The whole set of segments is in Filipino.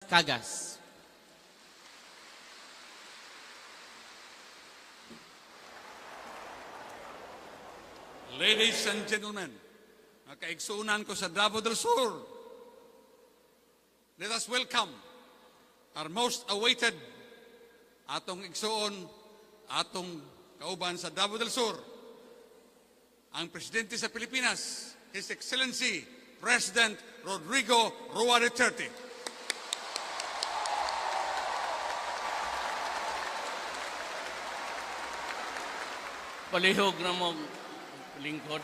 Cagas. Ladies and gentlemen, kaigsuunan ko sa Davao del Sur, let us welcome our most awaited atong igsuon, atong kauban sa Davao del Sur, ang Presidente sa Pilipinas, His Excellency President Rodrigo Roa Duterte. Palihog na mo lingkod.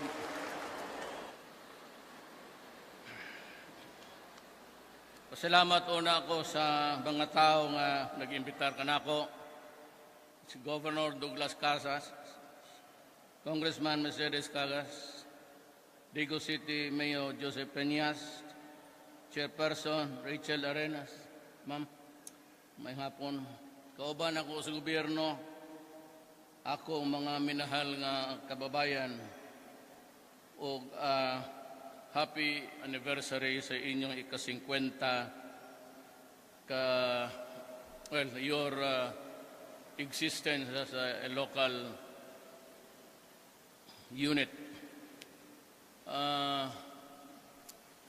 Pasalamat una ako sa mga tao nga nag-imbitar ka na ako. Si Governor Douglas Casas, Congressman Mercedes Cagas, Digos City Mayor Joseph Peñas, Chairperson Rachel Arenas. Ma'am, may hapon. Kauban ako sa gobyerno, ako mga minahal nga kababayan, o happy anniversary sa inyong ika-50 your existence as a local unit.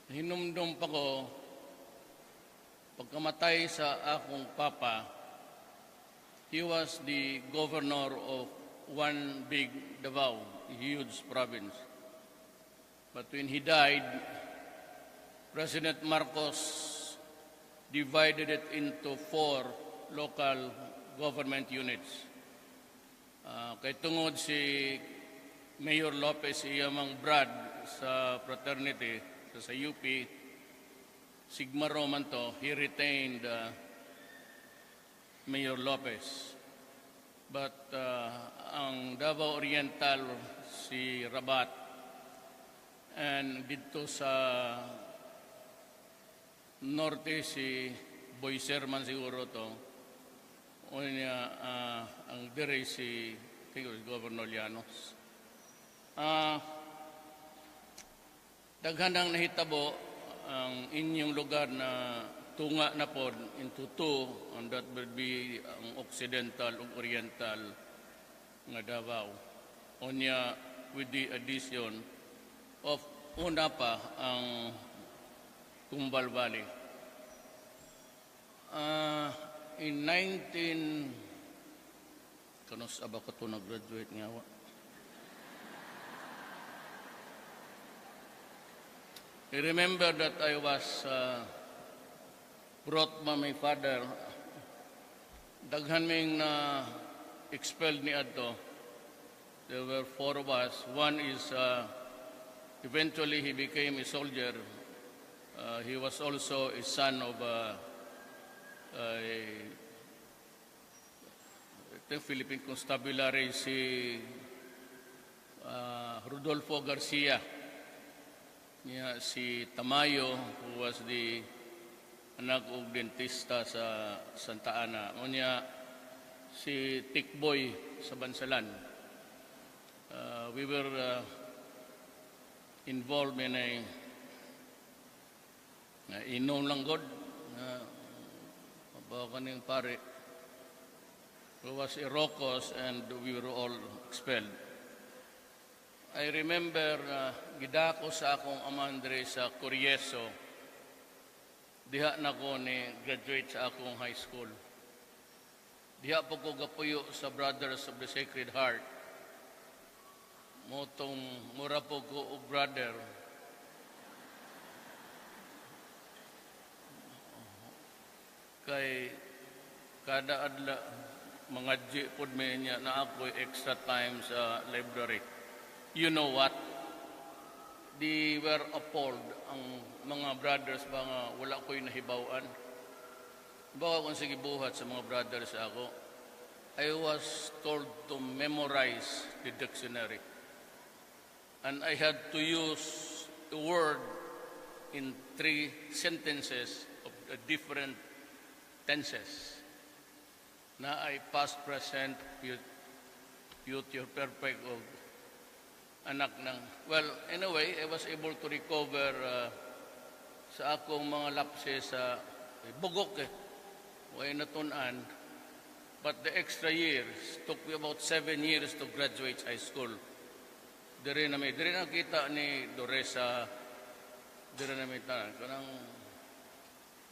Hinumdum pa ko pagkamatay sa akong papa. He was the governor of one big Davao, a huge province. But when he died, President Marcos divided it into 4 local government units. Kay tungod si Mayor Lopez iyamang Brad sa fraternity, sa UP, Sigma Roman to, he retained Mayor Lopez. But ang Davao Oriental, si Rabat, and dito sa Norte, si Boy Serman siguro to, o niya, ang dire si Governor Llanos. Daghan ang nahitabo ang inyong lugar na tunga na pod into 2, and that will be ang Occidental ug Oriental nga Davao. Onya with the addition of una pa ang Tumbal Valley. In 19... Kanos aba ko ito nag-graduate nga. I remember that I was brought by my father. Daghan ming expelled ni Adto. There were 4 of us. One is... eventually, he became a soldier. He was also a son of Philippine Constabulary, si Rodolfo Garcia. Yeah, si Tamayo, who was the anak og dentista sa Santa Ana. Unya, si Tikboy sa Bansalan. We were... involved in a inom lang god kaning pare who was Irocos, and we were all expelled. I remember gidako sa akong amandre sa Corieso. Diha na ko ni graduate sa akong high school. Diha po ko gapuyo sa Brothers of the Sacred Heart. Motong mura po ko o brother. Kay kada adla mga pod may niya na ako extra time sa library. You know what? They were appalled, ang mga brothers ba nga wala ko'y nahibawan. Baka kung sige buhat sa mga brothers ako, I was told to memorize the dictionary. And I had to use a word in 3 sentences of different tenses. Na ay past, present, future perfect of anak ng... Well, anyway, I was able to recover sa akong mga lapses sa bugok eh. Way natunan. But the extra years took me about 7 years to graduate high school. Dire na kita ni Doresa, dire na may tanan, kanang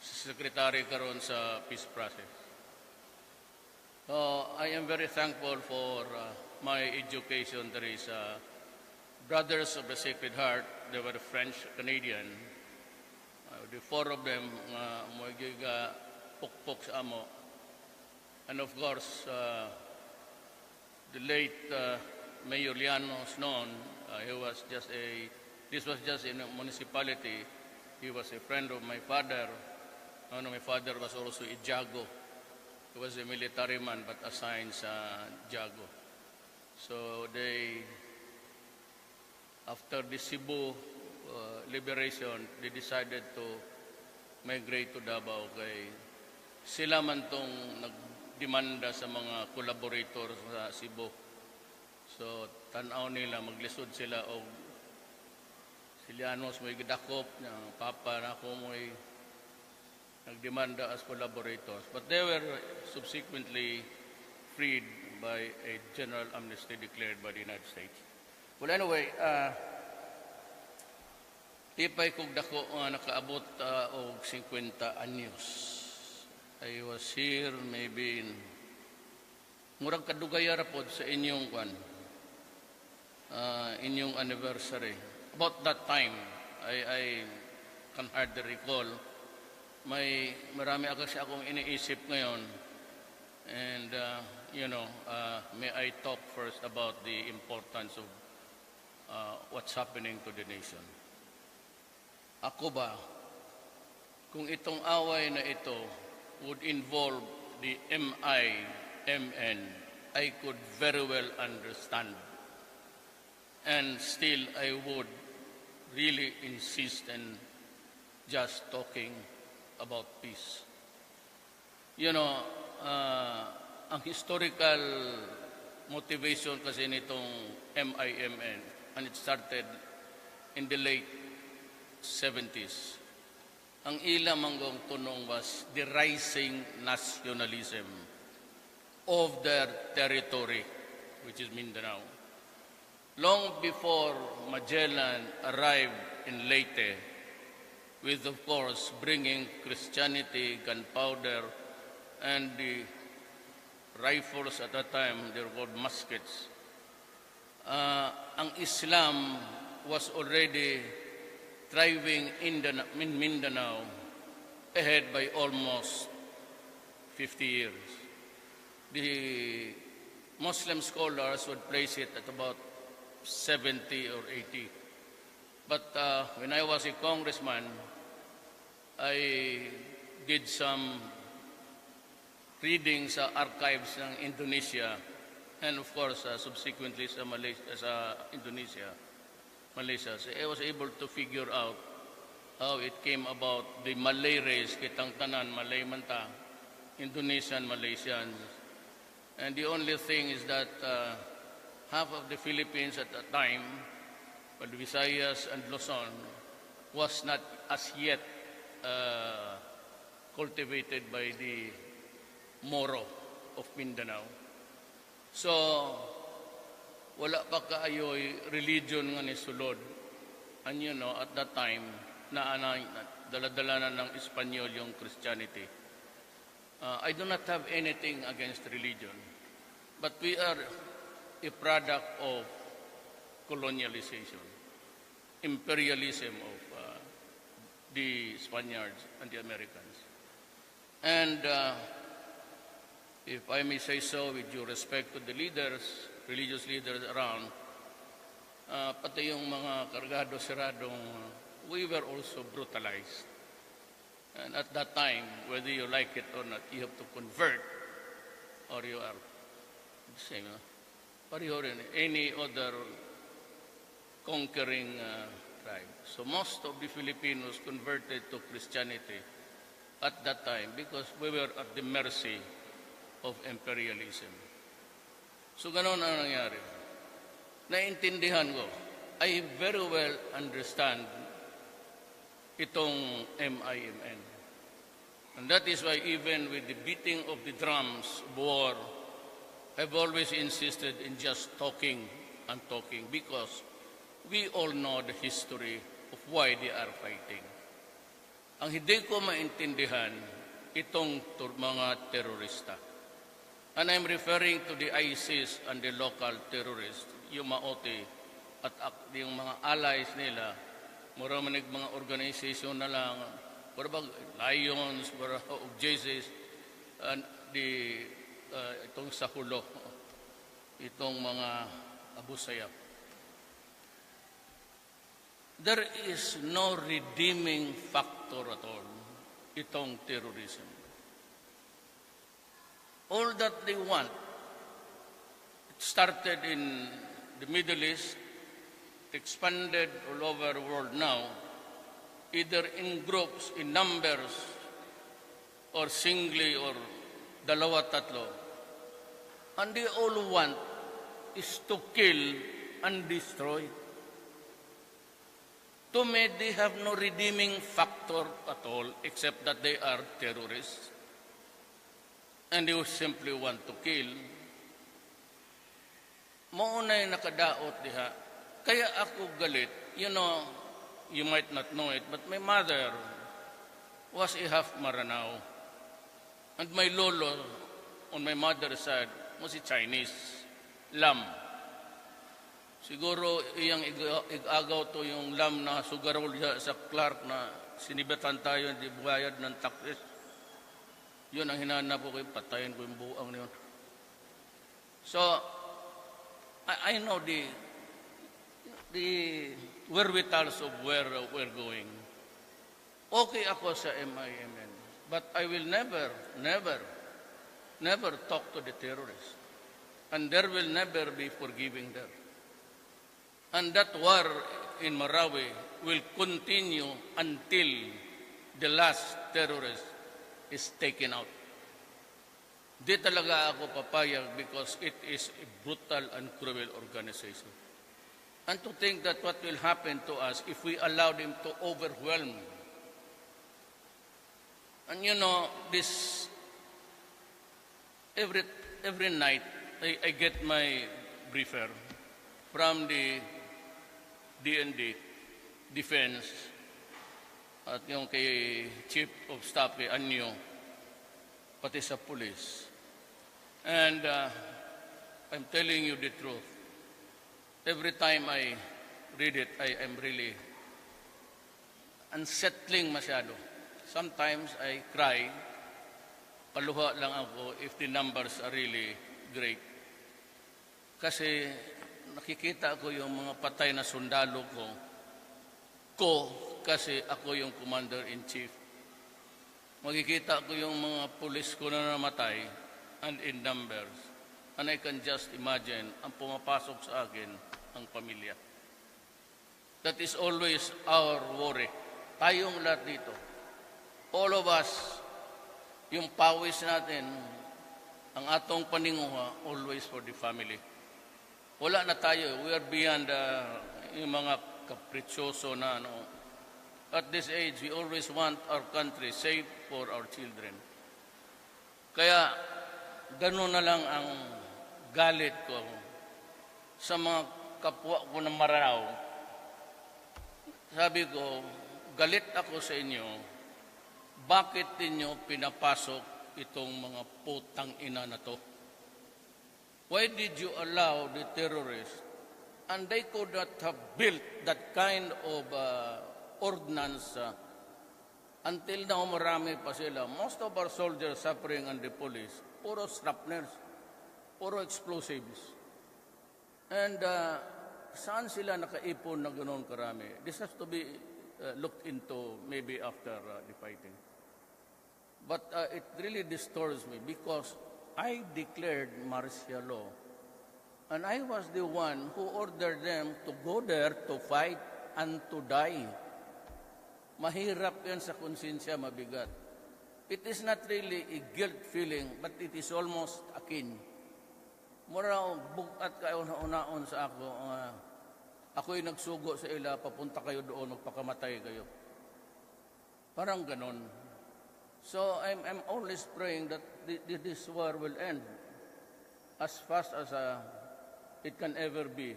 secretary karon sa peace process. I am very thankful for my education. There is Brothers of the Sacred Heart. They were French-Canadian. The four of them, mo pukpok sa amo. And of course, the late Mayor Llanos noon, this was just in a municipality. He was a friend of my father. My father was also a Jago. He was a military man but assigned sa Jago. So after the Cebu liberation, they decided to migrate to Davao. Kay sila man tong nagdemanda sa mga collaborator sa Cebu. So tanaw nila, maglisod sila o Silianos may gidakop, ng papa na ako may nagdemanda as collaborators. But they were subsequently freed by a general amnesty declared by the United States. Well, anyway, tipay kog dako nakaabot og 50 anyos. I was here maybe in murag kadugaya ra pod sa inyong inyong anniversary. About that time, I can hardly recall. Marami kasi akong iniisip ngayon. And, may I talk first about the importance of what's happening to the nation. Ako ba, kung itong away na ito would involve the MIMN, I could very well understand. And still, I would really insist in just talking about peace. Ang historical motivation kasi nitong MIMN, and it started in the late 70s. Ang ila manggong tunong was the rising nationalism of their territory, which is Mindanao. Long before Magellan arrived in Leyte, with, of course, bringing Christianity, gunpowder, and the rifles at that time, they were called muskets. Ang Islam was already thriving in Mindanao ahead by almost 50 years. The Muslim scholars would place it at about 70 or 80. But when I was a congressman, I did some reading sa archives ng Indonesia and of course subsequently sa Malaysia. So I was able to figure out how it came about the Malay race, kitang tanan, Malay manta, Indonesian, Malaysians. And the only thing is that half of the Philippines at that time, well, Visayas and Luzon, was not as yet cultivated by the Moro of Mindanao. So, wala pa kaayoy religion nga ni sulod. And at that time, dala-dala na ng Espanyol yung Christianity. I do not have anything against religion, but we are a product of colonialization, imperialism of the Spaniards and the Americans. And if I may say so, with due respect to the leaders, religious leaders around, pati yung mga kargado-siradong, we were also brutalized. And at that time, whether you like it or not, you have to convert, or you are the same. Pareho rin, any other conquering tribe. So most of the Filipinos converted to Christianity at that time because we were at the mercy of imperialism. So ganoon ang nangyari. Naintindihan ko. I very well understand itong MIMN. And that is why even with the beating of the drums of war, I've always insisted in just talking and talking because we all know the history of why they are fighting. Ang hindi ko maintindihan, itong mga terorista. And I'm referring to the ISIS and the local terrorists, yung Maote at yung mga allies nila, maraming mga organisasyon na lang, parang Lions, parang Jesus, and itong sa Hulo, itong mga Abu Sayyaf. There is no redeeming factor at all, itong terrorism. All that they want, it started in the Middle East, expanded all over the world now, either in groups, in numbers, or singly, or dalawa, tatlo. And they all want is to kill and destroy. To me, they have no redeeming factor at all, except that they are terrorists. And they simply want to kill. Maunay nakadaot diha. Kaya ako galit. You know, you might not know it, but my mother was a half Maranao. And my lolo, on my mother's side, was a Chinese, Lam. Siguro iyang igagaw to yung Lam na sugarol sa Clark na sinibatan tayo, hindi buhayad ng taxes. Yun ang hinanap ko, patayin ko yung buang na yun. So, I know the wherewithals of where we're going. Okay ako sa MIMN, but I will never talk to the terrorists. And there will never be forgiving there. And that war in Marawi will continue until the last terrorist is taken out. Di talaga ako papayag because it is a brutal and cruel organization. And to think that what will happen to us if we allow them to overwhelm. And you know, this every night I get my briefer from the DND, Defense, at yung kay Chief of Staff kay Anyo, pati sa police. And I'm telling you the truth. Every time I read it, I am really unsettling masyado. Sometimes I cry, paluha lang ako if the numbers are really great. Kasi nakikita ko yung mga patay na sundalo ko kasi ako yung commander-in-chief. Makikita ko yung mga pulis ko na namatay and in numbers. And I can just imagine ang pumapasok sa akin ang pamilya. That is always our worry. Tayong lahat dito. All of us, yung pawis natin, ang atong paninguha, always for the family. Wala na tayo. We are beyond yung mga kapritsyoso na ano. At this age, we always want our country safe for our children. Kaya, gano'n na lang ang galit ko sa mga kapwa ko na Maranao. Sabi ko, galit ako sa inyo, bakit ninyo pinapasok itong mga putang ina na to? Why did you allow the terrorists? And they could not have built that kind of ordnance until now marami pa sila. Most of our soldiers suffering and the police, puro shrapnels, puro explosives. And saan sila nakaipon na ganoon karami? This has to be looked into maybe after the fighting. But it really disturbs me because I declared martial law. And I was the one who ordered them to go there to fight and to die. Mahirap yan sa konsensya, mabigat. It is not really a guilt feeling, but it is almost akin. Mura, bukat kayo na unaon sa ako. Ako'y nagsugo sa ila, papunta kayo doon, magpakamatay kayo. Parang ganon. So I'm always praying that this war will end as fast as it can ever be.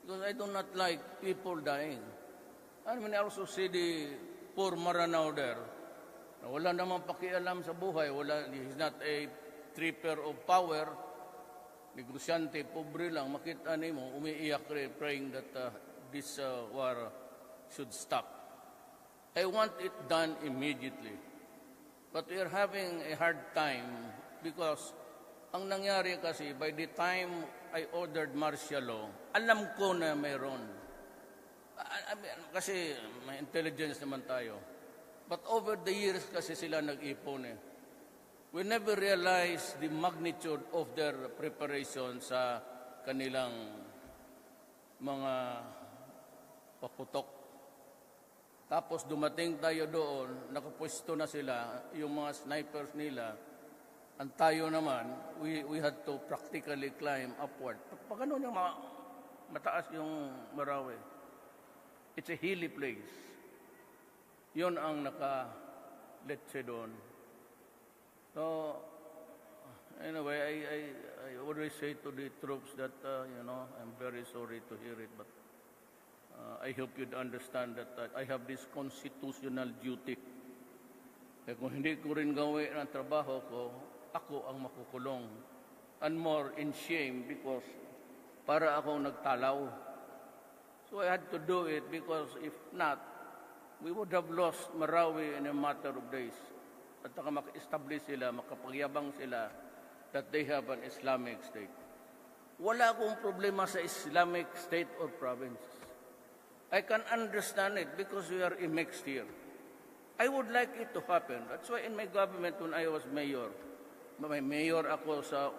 Because I do not like people dying. I mean, I also see the poor Maranao there. Na wala namang pakialam sa buhay. He's not a tripper of power. Negosyante, pobre lang. Makita mo, umiiyak rin, praying that this war should stop. I want it done immediately. But we are having a hard time because ang nangyari kasi, by the time I ordered martial law, alam ko na mayroon. Kasi may intelligence naman tayo. But over the years kasi sila nag-ipon eh. We never realized the magnitude of their preparation sa kanilang mga paputok. Tapos dumating tayo doon, nakapwesto na sila, yung mga snipers nila, ang tayo naman, we had to practically climb upward. Pag ano yung mataas yung Marawi, it's a hilly place. Yun ang naka-letse doon. So, anyway, I always say to the troops that, I'm very sorry to hear it, but I hope you'd understand that I have this constitutional duty. Kaya kung hindi ko rin gawin ang trabaho ko, ako ang makukulong. And more in shame because para akong nagtalaw. So I had to do it because if not, we would have lost Marawi in a matter of days. At saka maka-establish sila, makapagyabang sila that they have an Islamic state. Wala akong problema sa Islamic state or province. I can understand it because we are a mixed here. I would like it to happen. That's why in my government when I was mayor, may mayor ako sa,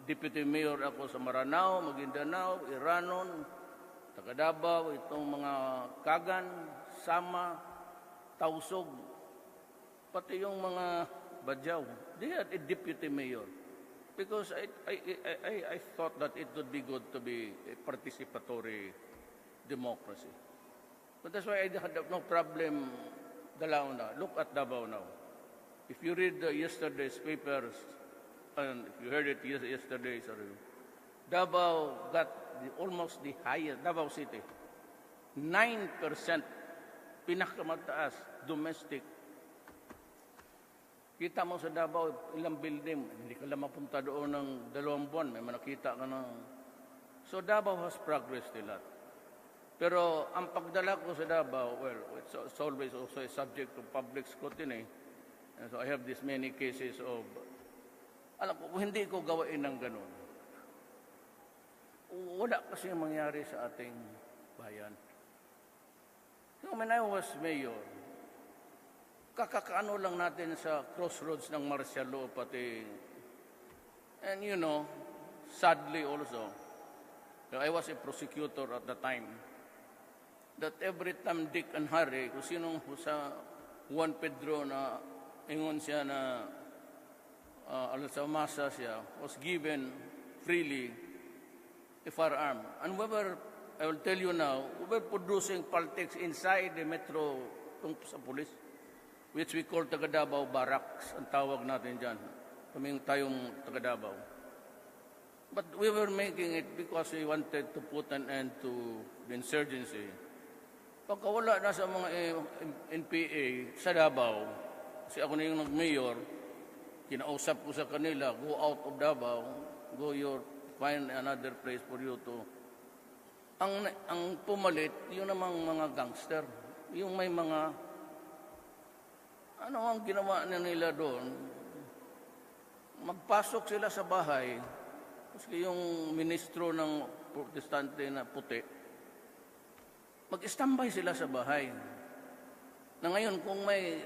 deputy mayor ako sa Maranao, Maguindanao, Iranon, Davao, itong mga Kagan, Sama, Tausog, pati yung mga Badyaw. They had a deputy mayor. Because I thought that it would be good to be a participatory democracy. But that's why I had no problem Davao now. Look at Davao now. If you read yesterday's papers, and if you heard it yesterday, Davao got almost the highest, Davao City, 9% pinakamataas domestic. Kita mo sa Davao, ilang building, hindi ka lang mapunta doon ng 2 buwan, may manakita ka ng... So Davao has progressed a lot. Pero ang pagdala ko sa Davao, well, it's always also a subject of public scrutiny. And so I have this many cases of... Alam ko, hindi ko gawain ng ganun. Wala kasi mangyari sa ating bayan. So when I was mayor, kakakaano lang natin sa crossroads ng martial law pati. And sadly also, I was a prosecutor at the time, that every time Dick and Harry, kung sinong sa Juan Pedro na ingon siya na alasamasa siya, was given freely a firearm. And I will tell you now, we were producing politics inside the metro sa police, which we call Davao Barracks, ang tawag natin dyan. Kaming tayong Davao. But we were making it because we wanted to put an end to the insurgency. Pagka wala na sa mga NPA sa Davao, kasi ako na yung nag-mayor, kinausap ko sa kanila, go out of Davao, find another place for you to... Ang pumalit, yung namang mga gangster, yung may mga... Ano ang ginawa nila doon? Magpasok sila sa bahay, kasi yung ministro ng protestante na puti, mag-istambay sila sa bahay. Na ngayon, kung may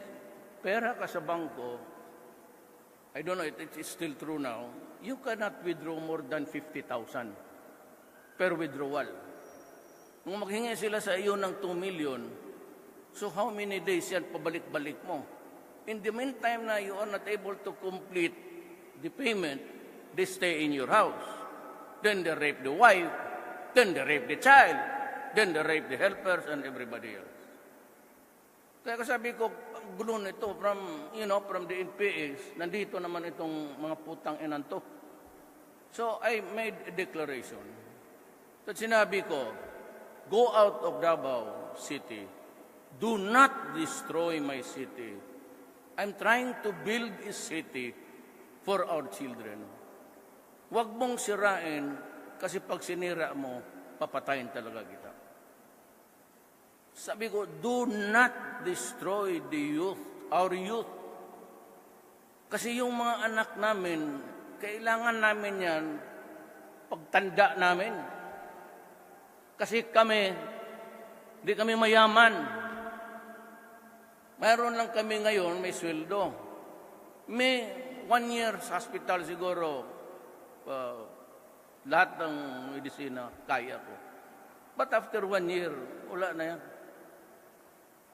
pera ka sa bangko, I don't know, it is still true now, you cannot withdraw more than 50,000 per withdrawal. Kung maghingi sila sa iyo ng 2 million, so how many days yan pabalik-balik mo? In the meantime na you are not able to complete the payment, they stay in your house. Then they rape the wife, then they rape the child, then they rape the helpers and everybody else. Kaya sabi ko, ang gulo nito from the NPAs, nandito naman itong mga putang inan to. So I made a declaration. At sinabi ko, go out of Davao City. Do not destroy my city. I'm trying to build a city for our children. Huwag mong sirain kasi pag sinira mo, papatayin talaga kita. Sabi ko, do not destroy the youth, our youth. Kasi yung mga anak namin, kailangan namin yan pagtanda namin. Kasi kami, hindi kami mayaman. Mayroon lang kami ngayon, may sweldo. May 1 year sa hospital siguro, lahat ng medisina, kaya ko. But after 1 year, wala na yan.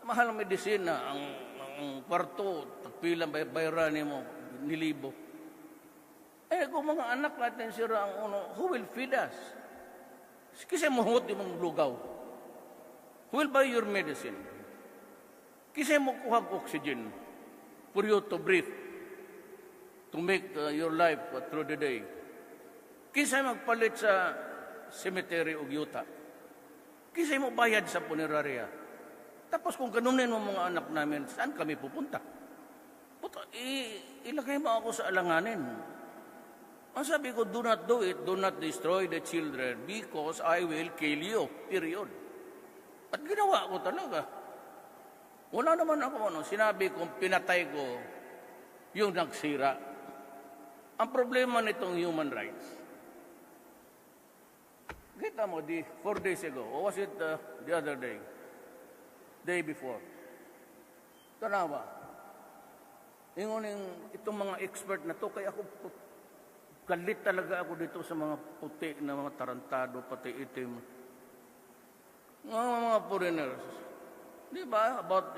Mahal ang medisina, ang kwarto, tagpilang bayranin mo, nilibo. Kung mga anak natin sira ang uno, who will feed us? Kasi mahot yung mga lugaw. Who will buy your medicine? Kasi mo kuhag oxygen for you to breathe, to make your life through the day. Kasi magpalit sa cemetery o yuta. Kasi mo bayad sa punerarya. Tapos kung ganunin mo mga anak namin, saan kami pupunta? Ilagay mo ako sa alanganin. Ang sabi ko, do not do it, do not destroy the children because I will kill you, period. At ginawa ko talaga. Wala naman ako, sinabi kong pinatay ko yung nagsira. Ang problema nitong human rights. Kita mo, 4 days ago, or was it the other day? Day before. Tanawa. Itong mga expert na to, kaya ako, galit talaga ako dito sa mga puti na mga tarantado, pati itim. Mga foreigners. Di ba? About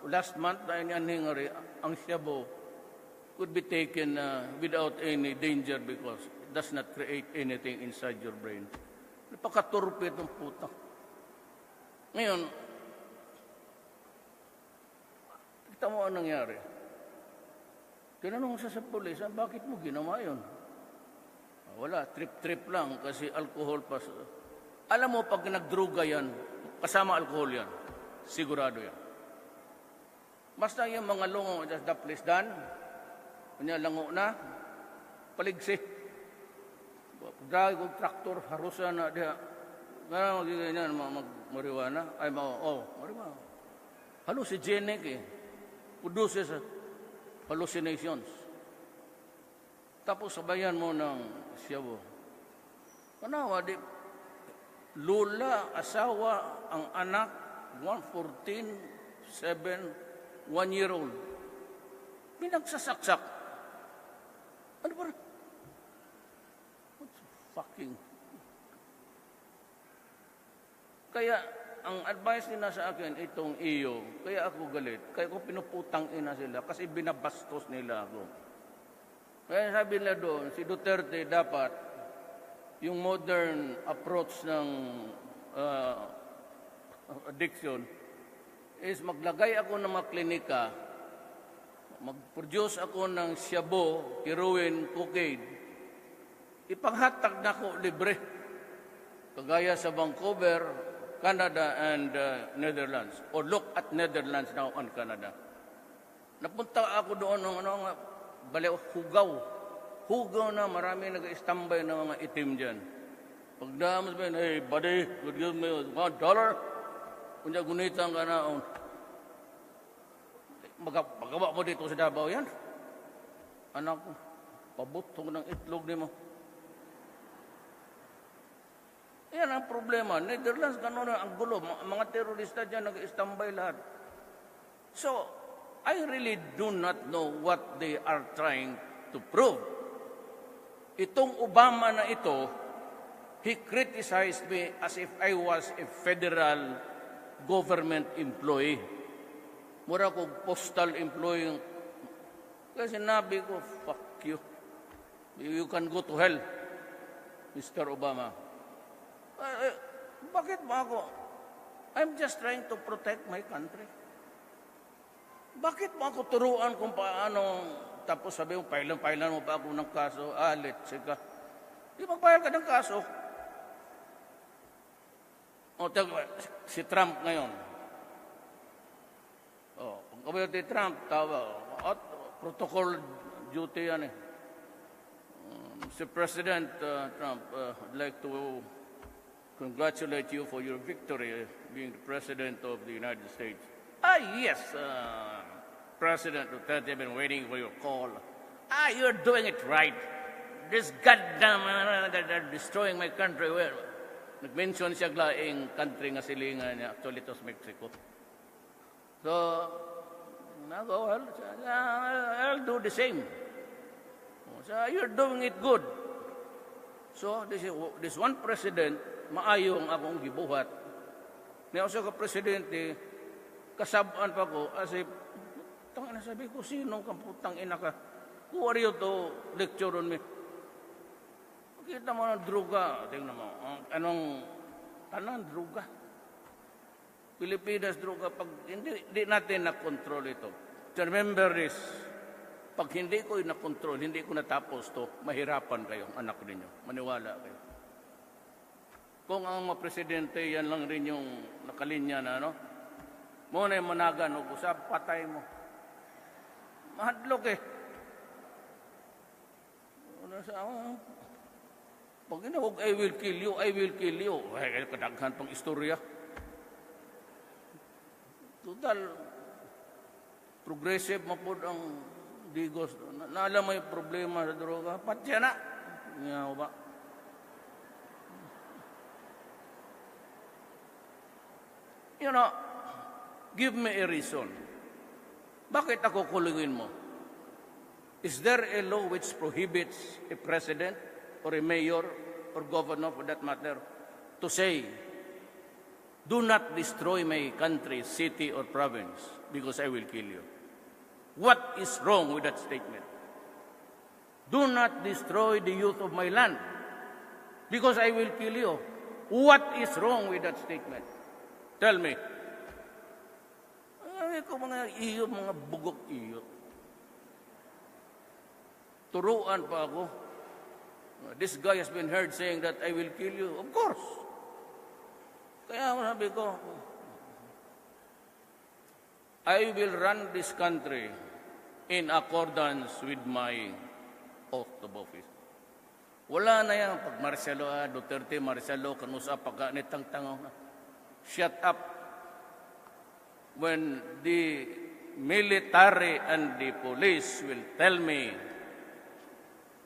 last month, ang Shabu could be taken without any danger because it does not create anything inside your brain. Napakaturpe itong puta. Ngayon, kita mo ang nangyari. Tinanong siya sa pulis, bakit mo ginawa yun? Wala, trip-trip lang kasi alcohol pa. Alam mo, pag nagdruga yan, kasama alcohol yan. Sigurado yan. Basta yung mga lungo, just the place done, kanya lango na, paligsi. Pagdagi kong traktor, harusan na, diha. Nga magiganyan, marijuana. Ay, marijuana. Hallucinogenic produces hallucinations. Tapos sabayan mo ng Shabu. Kanawa, lula, asawa, ang anak, 14, 7, 1-year-old. Pinagsasaksak. Ano ba? What's fucking... Kaya, ang advice nila sa akin, itong iyo, kaya ako galit, kaya ko pinuputang ina sila, kasi binabastos nila ako. Kaya sabi nila doon, si Duterte dapat, yung modern approach ng addiction, is maglagay ako ng mga klinika, mag-produce ako ng shabu, heroin, cocaine, ipanghatag na ko libre. Kagaya sa Vancouver, Canada and Netherlands. Or look at Netherlands now on Canada. Napunta ako doon ng hugaw. Hugaw na marami nag-istambay ng mga itim dyan. Pagdamas ba yun, hey buddy, would give me $1? Kunya gunitan ka na. Magawa mo dito sa Davao yan. Anak ko, pabutong ng itlog ni mo. Yan ang problema. Netherlands, gano'n ang gulo. Mga terorista dyan, nag-istambay lahat. So, I really do not know what they are trying to prove. Itong Obama na ito, he criticized me as if I was a federal government employee. Mura ko postal employee. Kaya sinabi ko, fuck you. You can go to hell, Mr. Obama. Bakit ba ako? I'm just trying to protect my country. Bakit mo ako turuan kung paano, tapos sabi mo, pailan mo pa ako ng kaso, let's ka. Di magpahal ka ng kaso. O, si Trump ngayon. O, kung kabayo si Trump, protocol duty yan eh. Mr. President Trump, I'd like to congratulate you for your victory being the President of the United States. Yes, President Duterte, I've been waiting for your call. You're doing it right. This goddamn, they're destroying my country. Well, nag-mention siya glaing country nga silingan niya. Actually, ito sa Mexico. So, I'll do the same. So, you're doing it good. So, this one president, maayong akong gibuhat. Niya sa ka-presidente, kasabaan pa ko, as if, sabi ko, sinong kamputang ina ka? Who are you to lecture on me? Kita mo ng druga. Tingnan mo. Anong druga? Pilipinas druga. Pag hindi natin na-control ito. So remember this. Pag hindi ko na-control, hindi ko natapos to, mahirapan kayo, anak ninyo. Maniwala kayo. Kung ang mga presidente, yan lang rin yung nakalinya na, no? Muna yung managan, usap, patay mo. Mahadlok eh. Pag inawag, I will kill you, I will kill you. Ay, kadaghan pang istorya. Total, progressive mapod ang Digos. Naalam mo yung problema sa droga, patya na. Ngayon ba? You know, give me a reason. Bakit ako kulungin mo? Is there a law which prohibits a president or a mayor or governor for that matter to say, do not destroy my country, city, or province because I will kill you? What is wrong with that statement? Do not destroy the youth of my land because I will kill you. What is wrong with that statement? Tell me. Ay, ko mga iyo, mga bugok iyo. Turuan pa ako. This guy has been heard saying that I will kill you. Of course. Kaya sabi ko, I will run this country in accordance with my oath of office. Wala na yan. Pag Marcelo, Duterte, Marcelo, kanusa, pagkanitang tango. Shut up. When the military and the police will tell me,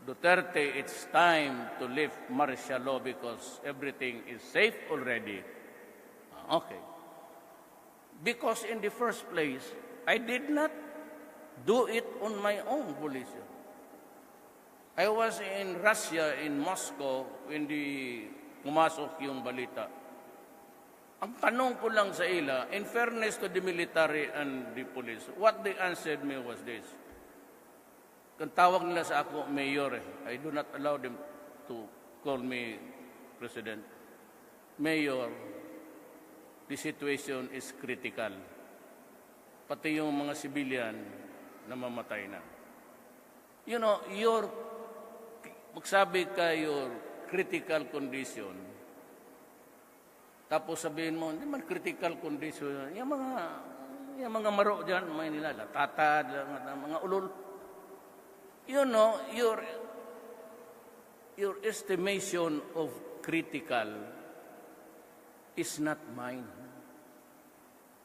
Duterte, it's time to lift martial law because everything is safe already. Okay. Because in the first place, I did not do it on my own volition. I was in Russia, in Moscow, when pumasok yung balita. Ang tanong ko lang sa ila, in fairness to the military and the police, what they answered me was this. Kung tawag nila sa ako, Mayor, I do not allow them to call me President. Mayor, the situation is critical. Pati yung mga civilian na mamatay na. You know, magsabi ka your critical condition, tapos sabihin mo, hindi man critical condition, yung mga maro dyan, may nila, latata, mga ulol. You know, your estimation of critical is not mine.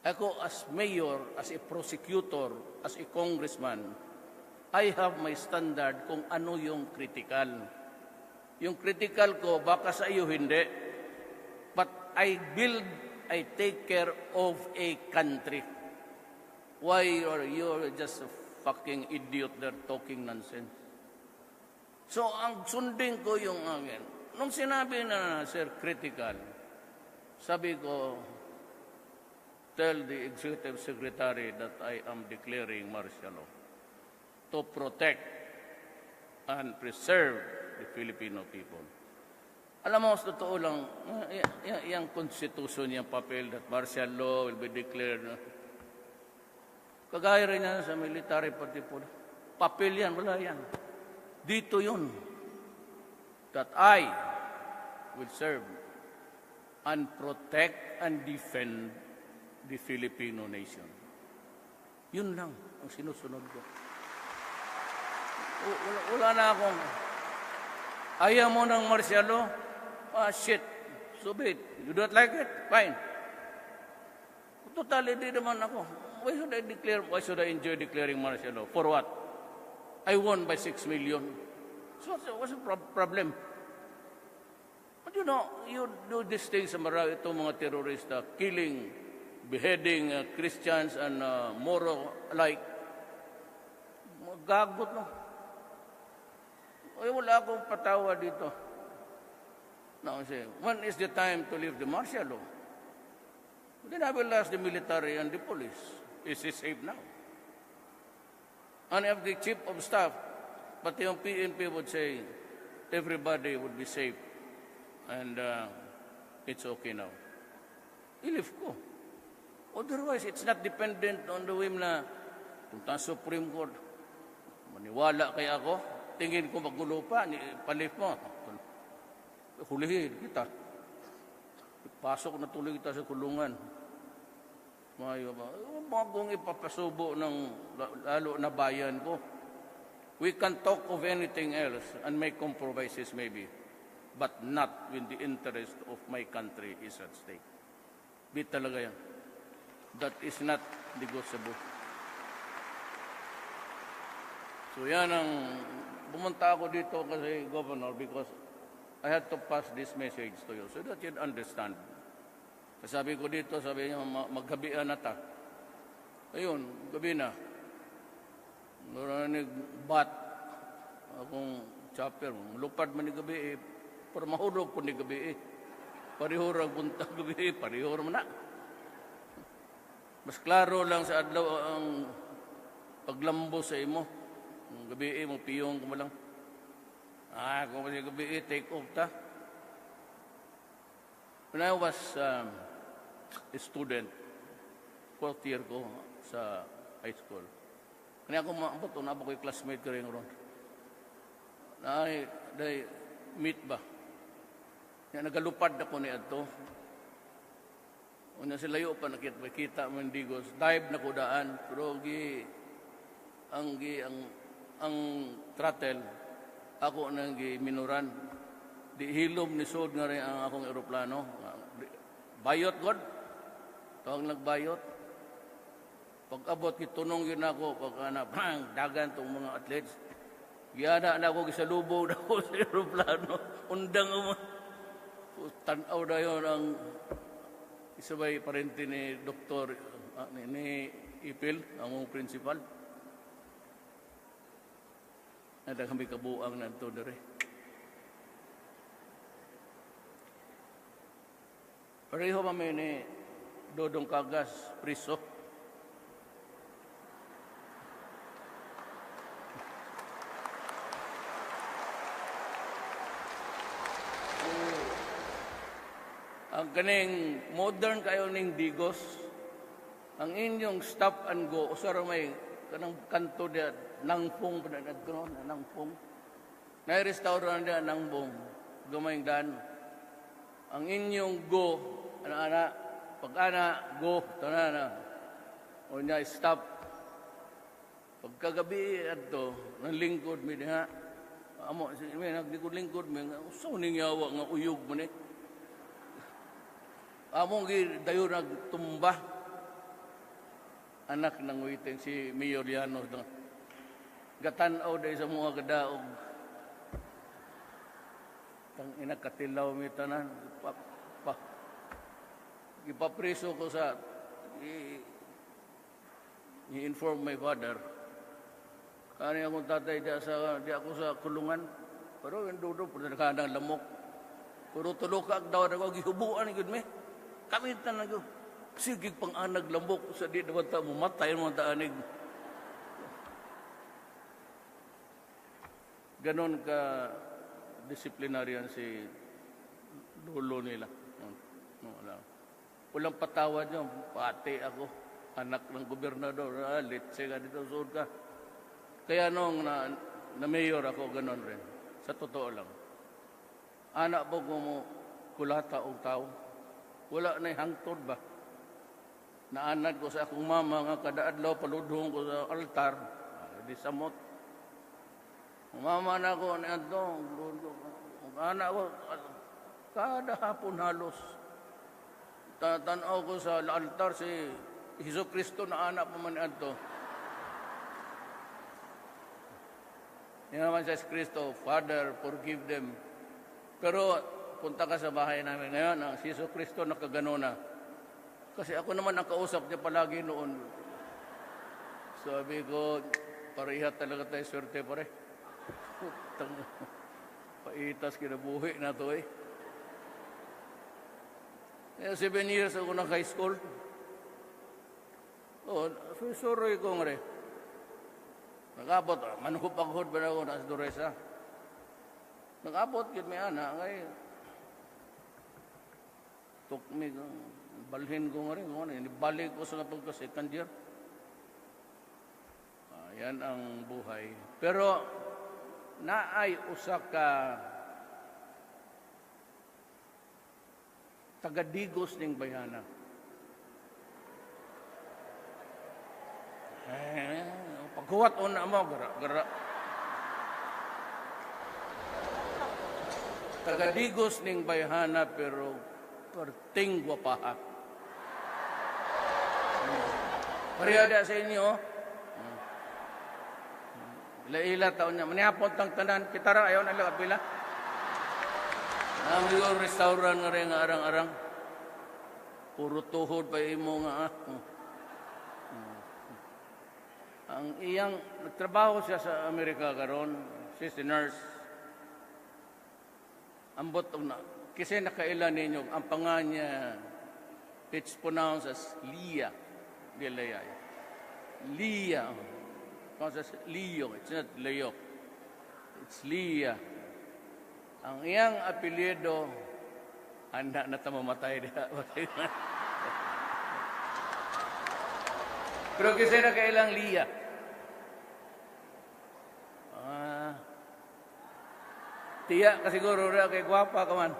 Ako as mayor, as a prosecutor, as a congressman, I have my standard kung ano yung critical. Yung critical ko, baka sa iyo hindi. But I take care of a country. Why you're just a fucking idiot there talking nonsense? So, ang sundin ko yung akin. Nung sinabi na, Sir, critical, sabi ko, tell the Executive Secretary that I am declaring martial law to protect and preserve the Filipino people. Alam mo, sa totoo lang, yung constitution, yung papel that martial law will be declared. Kagaya rin yan sa military pati po. Papel yan, wala yan. Dito yun. That I will serve and protect and defend the Filipino nation. Yun lang ang sinusunod ko. Wala na akong, ayaw mo ng martial law? Shit. So be it. You don't like it? Fine. Totally, di naman ako. Why should I enjoy declaring martial law? For what? I won by 6 million. So what's the problem? But you know, you do these things sa marami itong mga terorista, killing, beheading Christians and Moro alike. Magagot, no? Ay, wala akong patawa dito. Now, say, when is the time to leave the martial law? Then I will ask the military and the police, is it safe now? And if the chief of staff, but yung PNP would say, everybody would be safe and it's okay now. Ilif ko. Otherwise, it's not dependent on the whim na punta sa Supreme Court. Maniwala kaya ako, tingin ko magulo pa, palif mo. Hulihin kita. Pasok na tuloy kita sa kulungan. Mayo ba? Huwag kong ipapasubo ng lalo na bayan ko. We can talk of anything else and make compromises maybe, but not when the interest of my country is at stake. Di talaga yan. That is not negotiable. So yan ang, pumunta ako dito kasi, Governor, because I had to pass this message to you so that you'd understand. Sabi ko dito, sabi niya, maggabian na ta. Ayun, gabi na. Naranig bat akong chopper. Lupad man ni gabi eh. Para mahurog po ni gabi eh. Parihurag punta gabi eh. Parihurag man na. Mas klaro lang sa adlaw ang paglambo sa imo. Gabi eh, mo piyong ko lang. Kung kasi gabi take off ta. When I was a student, 4th year ko sa high school, kanya ako maabot, unabot ko yung classmate ko rin ron. Dahil meet ba? Nagalupad ako ni Adto. Una sila yung pa nakita mo yung Digos. Dive na ko daan. Pero ang throttle, ako nang minuran. Di hilom ni Sod nga rin ang akong aeroplano. Bayot, God. Tawag nagbayot. Pag abot, kitunong yun ako. Pag dagan tong mga athletes. Giyana na ako, gisalubog na ako sa aeroplano. Undang mo. Tanaw na yun ang isabay parente ni Dr. Ni Ipil, ang principal. Nada kami kabuang na ito dere. Pareho kami ni Dodong Kagas, priso. Ang kaning modern kayo ning Digos, ang inyong stop and go, usara may kanang kanto dia nangpong pananad ko nangpong. Na restaurant dia nangpong gamayng dan. Ang inyong go ana pag-ana go tanana. O nya stop. Pagkagabi adto nang lingkod mi diha. Amo may naglikod-lingkod mi usaw ning yawa nga uyog mo ni. Among dayo nagtumba. Anak ng waiting si Mayor Llanos. Gatanaw dahil sa mga gadaog. Tang inakatilaw mi tanan. Ipapreso ko sa i-inform my father. Kani akong tatay di ako sa kulungan. Pero yung dudo, pwede nakadang lamok. Pero tulukag daw na ako, gihubuan ni mi. Kami tanan ko. Sige pang anag lambok sa di naman ta mamatay mo ta anig. Ganon ka disciplinarian si lolo nila. Walang patawad yun. Pati ako. anak ng gobernador, litse ka dito, suod ka. Kaya nung na-mayor ako, ganon rin. Sa totoo lang. Anak po ko mo kulata o tao. Wala na hangtod ba? Naanad ko sa akong mama nga kadaadlaw paludhong ko sa altar. Di samot. Mama na ko ni Adto. Anak ko, kada hapon halos. Tatanaw ko sa altar si Hesus Kristo na anak pa man ni Adto. Yan naman sa Kristo, Father, forgive them. Pero punta ka sa bahay namin ngayon, ang si Hesus Kristo nakagano na. Kasi ako naman ang kausap niya palagi noon. Sabi ko, pareha talaga tayo swerte pare. Putang, paitas kinabuhi na to eh. Kaya 7 years ako ng high school. Oh, suroy ko nga rin. Nag-abot, manukupaghod ba na ako na sa Duresa? Nag-abot, yun may anak, ngay. Tukmi ko, balhin ko nga rin, balik ko sa pagka-second year. Yan ang buhay. Pero, naay usa ka taga-Digos ning bayana. Pagkuwat o na mo, gara. Taga-Digos ning bayhana pero perting gwapaha. Parihada sa inyo, ila-ila taon niya. Manihapon tang tanan, kitara ayaw na lang pila. Namin yung restaurant nga rin nga arang-arang. Puro tuhod pa imo nga. Ang iyang, nagtrabaho siya sa Amerika karon, she's a nurse. Ambot na, kasi nakailan ninyo, ang pangalan niya, it's pronounced as Leah. Leah. Pronounced as Leo. It's not Leo. It's Leah. Ang iyang apelyido, handa na tamamatay diha. Pero kasi nakailang Leah. Tiya ka siguro rin kay gwapa ka man.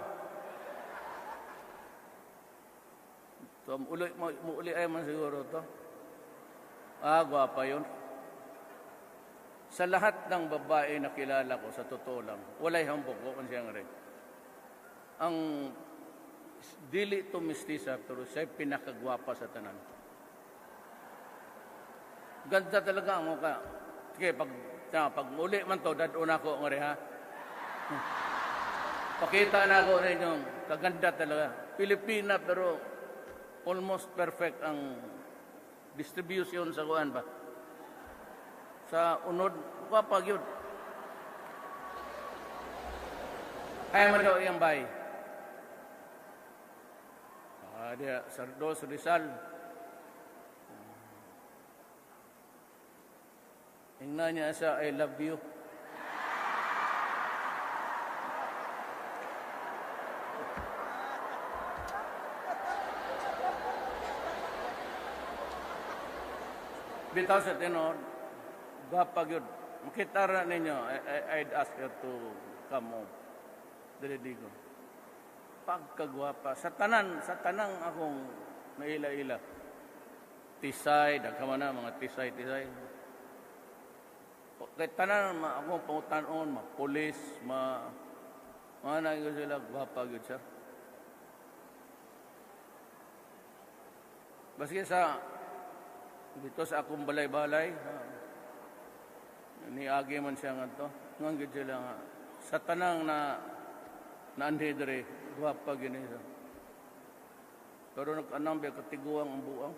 So, uli ay man siguro to. Gwapa yun. Sa lahat ng babae na kilala ko, sa totoo lang, walay hambok ko kung siyang rin. Ang dili to mistisa, pero siya pinakagwapa sa tanan. Ganda talaga ang mukha. Sige, pag uli man to, daduna ko nga rin ha. Pakita na ako rin yung kaganda talaga. Pilipina pero almost perfect ang distribution sa kuan ba. Sa unod, kapag yun. Kaya man daw iyang bay. Dia Sardos Rizal. Ingna niya sa I love you. Bitaw sa tinod, gapag yun. Makitara ninyo, I'd ask her to come home. Dili-digo. Pagkagwapa. Sa tanang akong naila-ila. Tisay, dagkama na, mga tisay-tisay. Kahit tanan, akong pangutanon, mga polis, mga naging sila, gwapag yun siya. Baski sa dito sa akong balay-balay, niagi man siya nga to. Nganggit sila nga, sa tanang na andidre, gwapa ginisa. Pero nag-anang biya katiguang ang buang.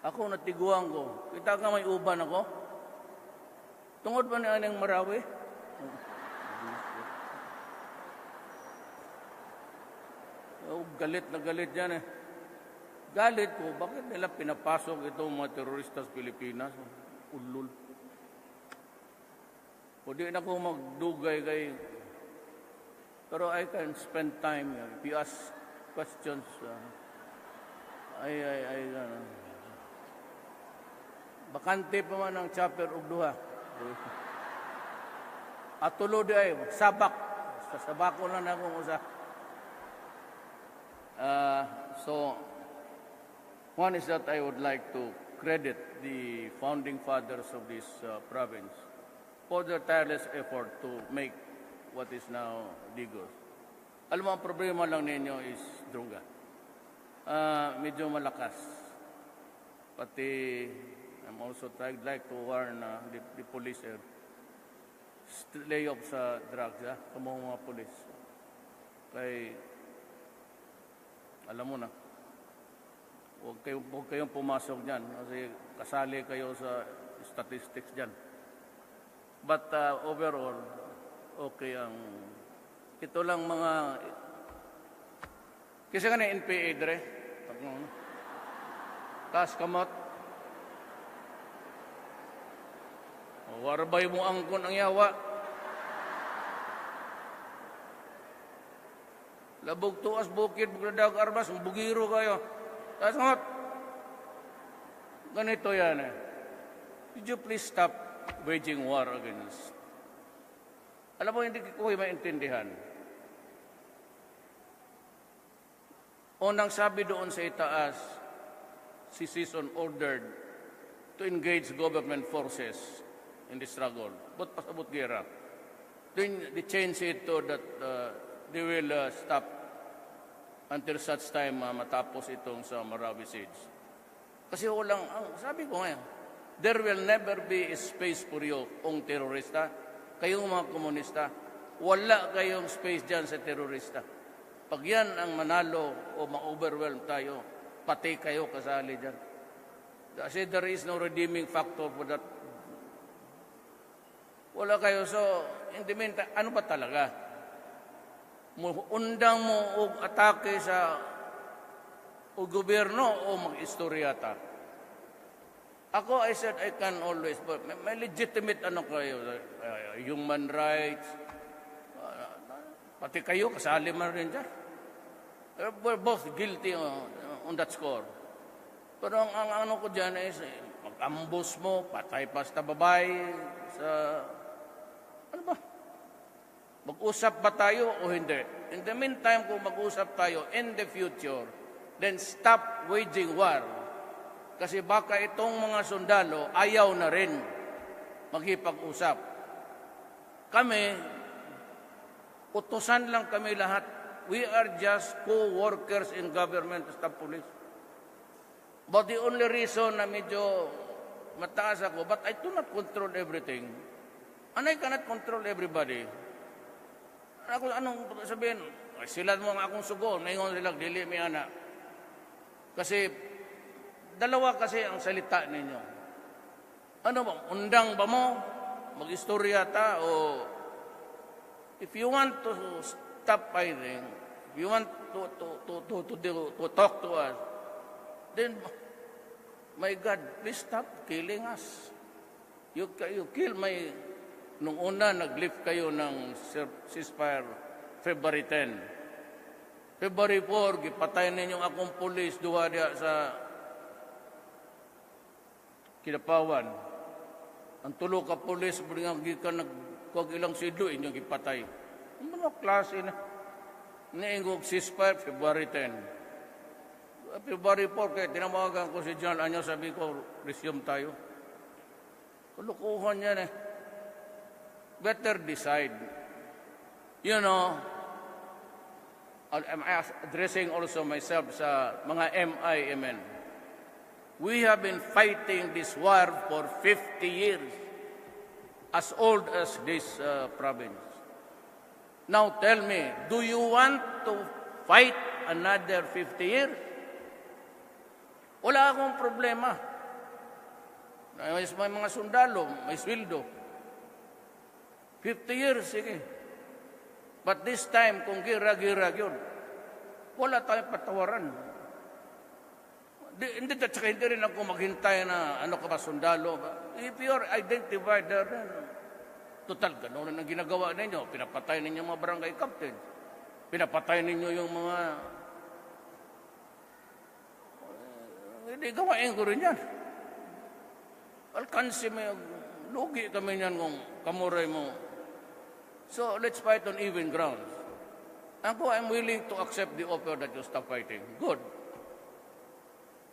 Ako natiguang ko. Kita ka may uban ako. Tungod ba ni aneng Marawi? Galit na galit yan eh. Galit ko, bakit nila pinapasok itong mga terorista sa Pilipinas? Ulul. O di na ko magdugay kay... Pero I can spend time. If you ask questions, ay, bakante pa man ang chopper ug duha. At tulo di ay sabak. Sa sabako lang akong usa. So, one is that I would like to credit the founding fathers of this province for their tireless effort to make what is now Digos. Alam mo, ang problema lang ninyo is droga. Medyo malakas. Pati, I'm also trying like to warn the police here. Lay off sa drugs, sa mga police. Kaya, alam mo na, huwag kayong pumasok dyan kasi kasali kayo sa statistics dyan. But overall, okay ang... Ito lang mga... Kasi nga na NPA dire. Taas kamot. Warbay mo angkon ang yawa. Labog tuas bukid, bugladag arbas, bugiro kayo. Taas kamot. Ganito yan eh. Would you please stop waging war against? Alam mo, hindi ko maintindihan. Unang sabi doon sa itaas, si Season ordered to engage government forces in the struggle. But pasabot gera. Then they changed it to that they will stop until such time matapos itong sa Marawi siege. Kasi walang, sabi ko ngayon, there will never be a space for you, kung terorista, kayong mga komunista, wala kayong space dyan sa terorista. Pag yan ang manalo o ma-overwhelm tayo, pati kayo kasali dyan. Kasi there is no redeeming factor for that. Wala kayo. So, in the meantime, ano ba talaga? Undang mo o atake sa o gobyerno o mag-istoryata. Ako, I said, I can always, but may legitimate ano kayo, human rights, pati kayo, kasali man rin dyan. We're both guilty on that score. Pero ang ano ko dyan is, mag-ambos mo, patay pa sa babay, sa, ano ba? Mag-usap ba tayo o hindi? In the meantime, kung mag-usap tayo in the future, then stop waging war. Kasi baka itong mga sundalo, ayaw na rin maghipag-usap. Kami, utusan lang kami lahat. We are just co-workers in government as the police. But the only reason na medyo mataas ako, but I do not control everything. And I cannot control everybody. Anong sabihin? Sila mo ang akong sugo, naingon sila, dili may anak. Kasi, dalawa kasi ang salita ninyo. Ano ba? Undang ba mo? Mag-istorya ta? O if you want to stop fighting, if you want to talk to us, then, my God, please stop killing us. You kill my... Nung una, nag-lift kayo ng ceasefire February 10. February 4, gipatay ninyo akong pulis duha diya sa Kinapawan. Ang tulo ka pulis, gikan nagkuwag ilang sidlo, inyong gipatay. Ano klase na? Niingog ceasefire February 10. February 4, kaya tinamagan ko si John Anyo, sabi ko, resume tayo. Kulukuhan yan eh. Better decide. You know, I'm addressing also myself sa mga MIMN. We have been fighting this war for 50 years, as old as this province. Now tell me, do you want to fight another 50 years? Wala akong problema. May mga sundalo, may sweldo. 50 years, sige. But this time, kung gira-gira yun, wala tayong patawaran. Hindi rin ako maghintay na ano ka ba, sundalo. If you're identified there, total, gano'n ang ginagawa ninyo. Pinapatay ninyo mga barangay captain. Pinapatay ninyo yung mga... Hindi gawain ko rin yan. Alkansi mo, lugi kami niyan kung kamuray mo. So, let's fight on even grounds. Ako, I'm willing to accept the offer that you stop fighting. Good.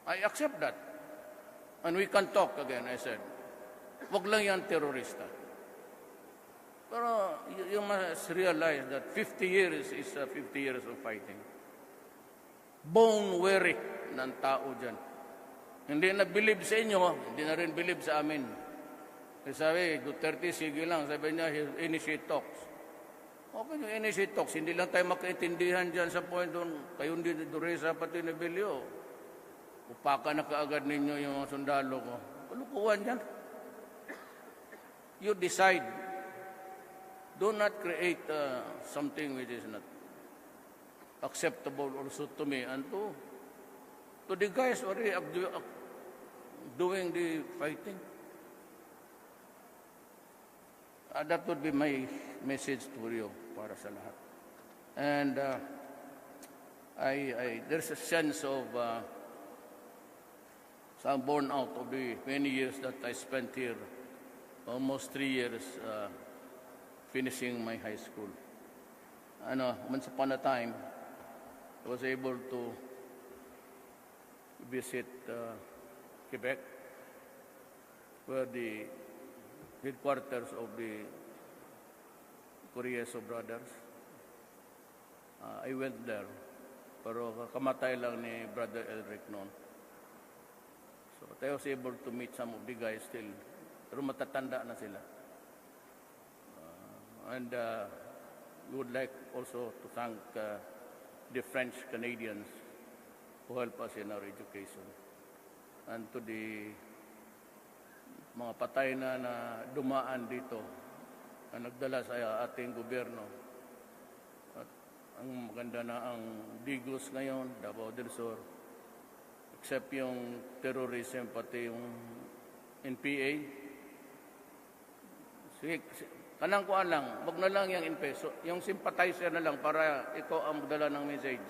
I accept that. And we can talk again, I said. Wag lang yan terorista. Pero you must realize that 50 years is 50 years of fighting. Bone weary ng tao dyan. Hindi na believe sa inyo, hindi na rin believe sa amin. Kasi sabi, Duterte, sige lang. Sabi niya, initiate talks. Okay, yung initiate talks. Hindi lang tayo makaintindihan dyan sa point doon. Kayo hindi Duresa pati ni Belio. Upakan na kaagad ninyo yung mga sundalo ko. Kalukuhan yan. You decide. Do not create something which is not acceptable also to me and to the guys already doing the fighting. That would be my message to you para sa lahat. And there's a sense of some born out of the many years that I spent here, almost 3 years finishing my high school. Once upon a time, I was able to visit Quebec, where the headquarters of the Corieso brothers. I went there, pero kamatay lang ni Brother Elric noon. So I was able to meet some of the guys still, pero matatanda na sila. And we would like also to thank the French Canadians who help us in our education. And to the mga patay na dumaan dito na nagdala sa ating gobyerno. At ang maganda na ang Digos ngayon, Davao del Sur, except yung terrorism, pati yung NPA. Sige, kanang kuan lang, wag na lang yung in-peso. Yung sympathizer na lang para ikaw ang magdala ng message.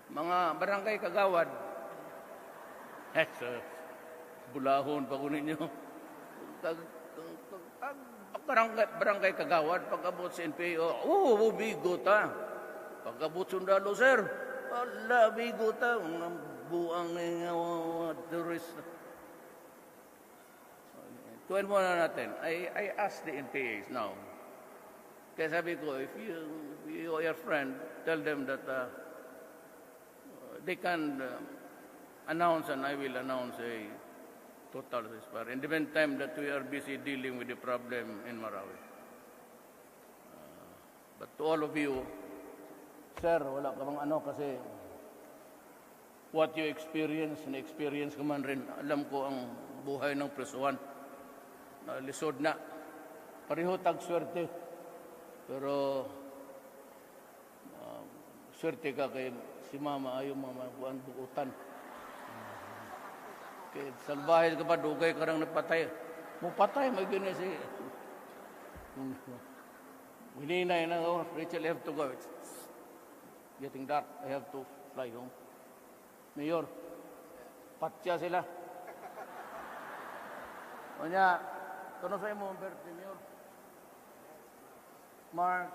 Mga barangay kagawad, bulahon pa kunin nyo. Barangay kagawad, pag-abot sa NPO, bigo ta. Pag-abot sundalo, sir, wala, bigo ta. Buang terrorist. Tuwan muna natin. I asked the NPAs now. Kaya sabi ko, if you or your friend, tell them that they can announce and I will announce a total ceasefire. In the meantime that we are busy dealing with the problem in Marawi. But to all of you, sir, wala ka bang kasi what you experience, na-experience ko man rin, alam ko ang buhay ng presuan. Lisod na. Pareho tag-swerte. Pero swerte ka kay si mama ayaw buwan buutan. Kaya salbahe ka pa, dugay ka rang napatay. Mupatay, may ganyan si... Hininay na, Rachel, I have to go. It's getting dark. I have to fly home. Mayor, patya sila. O niya, kano sa imo, birthday, Mayor? March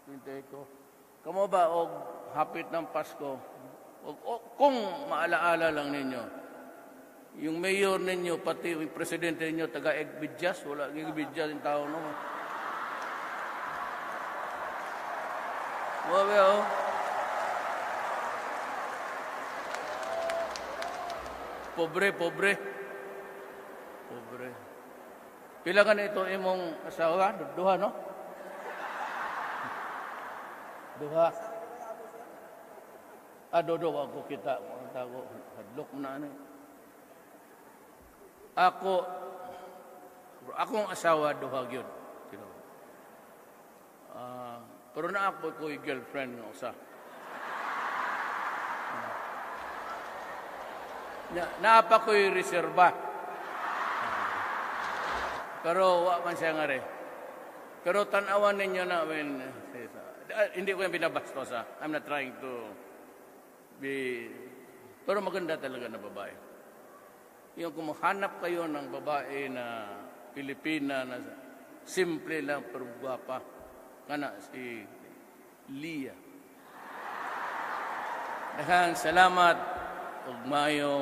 28 ko. Kamo ba, og hapit ng Pasko, kung maalaala lang ninyo, yung mayor ninyo, pati yung presidente ninyo, taga-Egbidyas, wala Egbidyas yung tao, no? Wabe, oh. Pobre. Pila ka na ito imong asawa? Duha, no? Duha. Dodo ako kita. Hadlok mo na ano. Akong asawa, duha yun. Pero na ako ko'y girlfriend ng usa. Naapa ko'y reserva. Pero wa man siya nga rin. Pero tanawan ninyo na, hindi ko yung binabastos. I'm not trying to Pero maganda talaga na babae. Yung kung hanap kayo ng babae na Pilipina na simple lang pero gwapa, kana si Lia. Daghang salamat ug maayo